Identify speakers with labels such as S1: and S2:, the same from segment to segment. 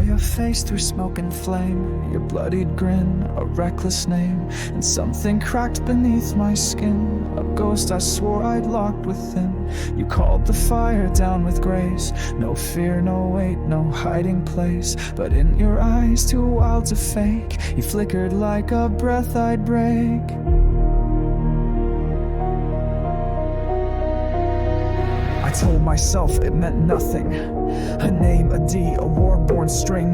S1: your face through smoke and flame, your bloodied grin, a reckless name, and something cracked beneath my skin, a ghost I swore I'd locked within. You called the fire down with grace, no fear, no weight, no hiding place, but in your eyes too wild to fake, you flickered like a breath I'd break. I told myself it meant nothing, a name, a D, a war-born string,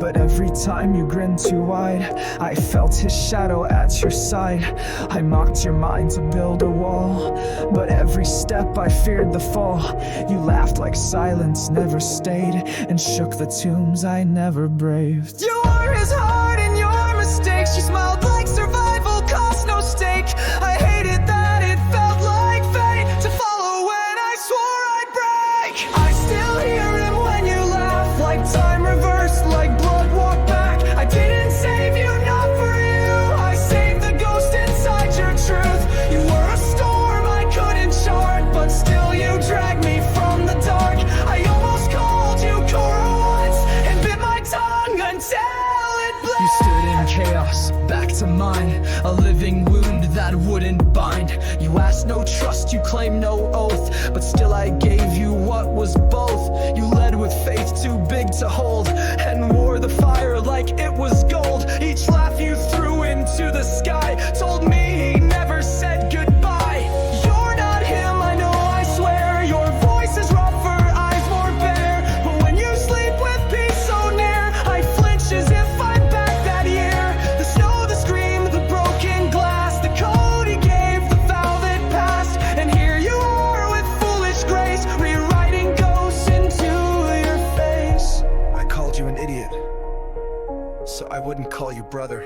S1: but every time you grinned too wide, I felt his shadow at your side. I mocked your mind to build a wall, but every step I feared the fall. You laughed like silence never stayed, and shook the tombs I never braved. You were his heart in your mistakes, you smiled like survival cost no stake. I hated that it felt like fate to follow when I swore I'd break. I still hear him when you laugh, like time reversed, like blood walked back. I didn't save you, not for you, I saved the ghost inside your truth. You were a storm I couldn't chart, but still you dragged me from the dark. I almost called you Corazon once, and bit my tongue until it bled. You stood in chaos, back to mine, a living wound that wouldn't bind. You asked no trust, you claimed no oath, but still I gave you what was both. You led with faith too big to hold, and wore the fire like it was gold. Each laugh you threw into the sky told me he never said goodbye. You're not him, I know, I swear. Your voice is rougher, eyes more bare, but when you sleep with peace so near, I flinch as if I'm back that year. The snow, the scream, the broken glass, the code he gave, the vow that passed, and here you are with foolish grace, rewriting ghosts into your face. I called you an idiot, so I wouldn't call you brother.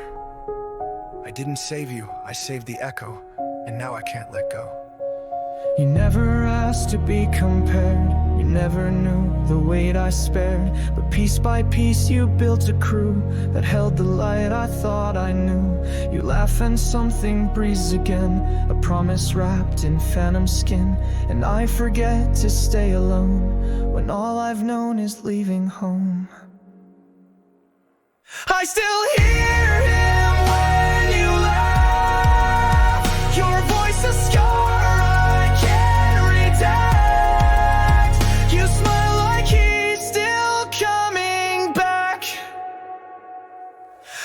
S1: I didn't save you, I saved the echo, and now I can't let go. You never asked to be compared, you never knew the weight I spared, but piece by piece you built a crew that held the light I thought I knew. You laugh and something breathes again, a promise wrapped in phantom skin, and I forget to stay alone when all I've known is leaving home. I still hear him when you laugh, your voice a scar I can't redact. You smile like he's still coming back.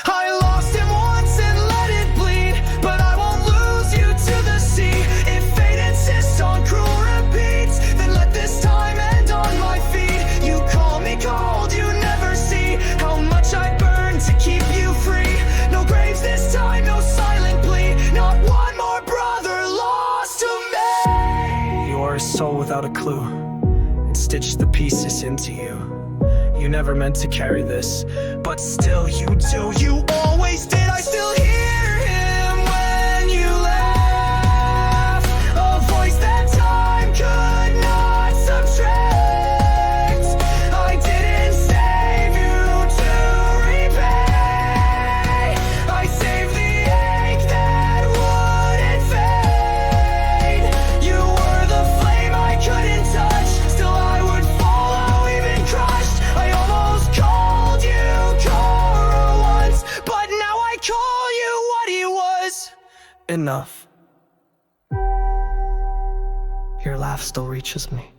S1: I lost him once and let it bleed, but I won't lose you to the sea. If fate insists on cruel repeats, then let this time end on my feet. You call me cold, you never see how much I burn to keep you free. No graves this time, no silent plea, not one more brother lost to me. You are a soul without a clue, and stitched the pieces into you. You never meant to carry this, but still you do. You always did. I still hear him when you laugh, a voice that time could not subtract. I didn't save you to repay, I saved the ache that wouldn't fade. You were the flame I couldn't touch, still I would follow even crushed. I almost called you Cora once, but now I call you what he was. Enough. Your laugh still reaches me.